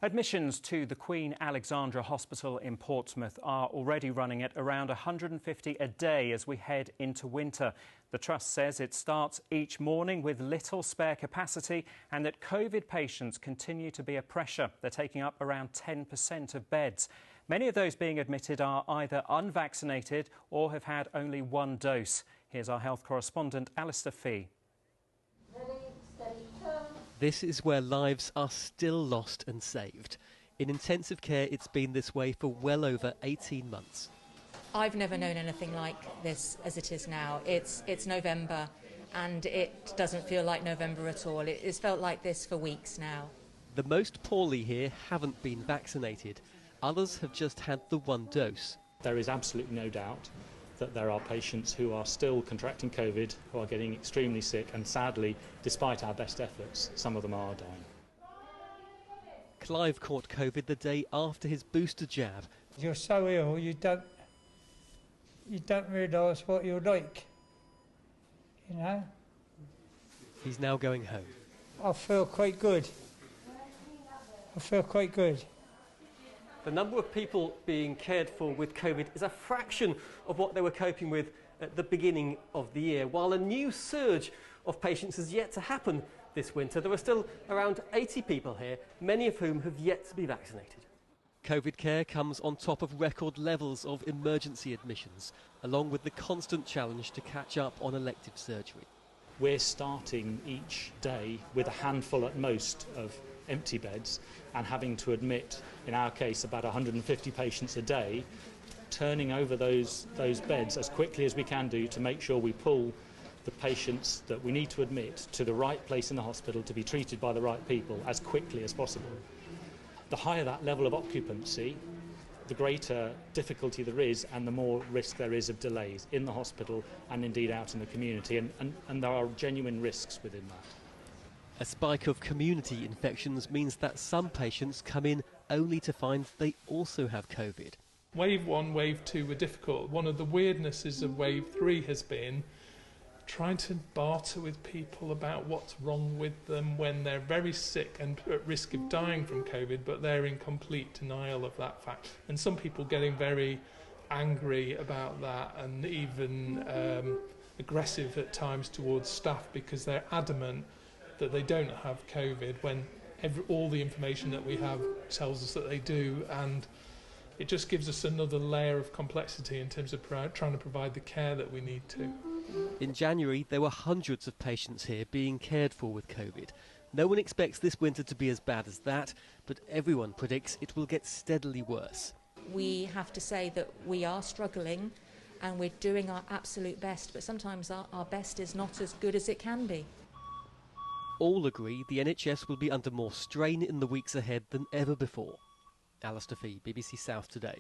Admissions to the Queen Alexandra Hospital in Portsmouth are already running at around 150 a day as we head into winter. The Trust says it starts each morning with little spare capacity and that COVID patients continue to be a pressure. They're taking up around 10% of beds. Many of those being admitted are either unvaccinated or have had only one dose. Here's our health correspondent, Alistair Fee. This is where lives are still lost and saved. In intensive care, it's been this way for well over 18 months. I've never known anything like this as it is now. It's November and it doesn't feel like November at all. It's felt like this for weeks now. The most poorly here haven't been vaccinated. Others have just had the one dose. There is absolutely no doubt that there are patients who are still contracting COVID, who are getting extremely sick, and sadly, despite our best efforts, some of them are dying. Clive caught COVID the day after his booster jab. You're so ill, you don't realise what you're like, you know? He's now going home. I feel quite good. The number of people being cared for with COVID is a fraction of what they were coping with at the beginning of the year. While a new surge of patients has yet to happen this winter, there are still around 80 people here, many of whom have yet to be vaccinated. COVID care comes on top of record levels of emergency admissions, along with the constant challenge to catch up on elective surgery. We're starting each day with a handful at most of empty beds and having to admit, in our case, about 150 patients a day, turning over those beds as quickly as we can do to make sure we pull the patients that we need to admit to the right place in the hospital to be treated by the right people as quickly as possible. The higher that level of occupancy, the greater difficulty there is and the more risk there is of delays in the hospital and indeed out in the community, and there are genuine risks within that. A spike of community infections means that some patients come in only to find they also have COVID. Wave 1, Wave 2 were difficult. One of the weirdnesses of Wave 3 has been trying to barter with people about what's wrong with them when they're very sick and at risk of dying from COVID, but they're in complete denial of that fact. And some people getting very angry about that and even aggressive at times towards staff because they're adamant that they don't have COVID when all the information that we have tells us that they do, and it just gives us another layer of complexity in terms of trying to provide the care that we need to. In January, there were hundreds of patients here being cared for with COVID. No one expects this winter to be as bad as that, but everyone predicts it will get steadily worse. We have to say that we are struggling and we're doing our absolute best, but sometimes our best is not as good as it can be. All agree the NHS will be under more strain in the weeks ahead than ever before. Alistair Fee, BBC South Today.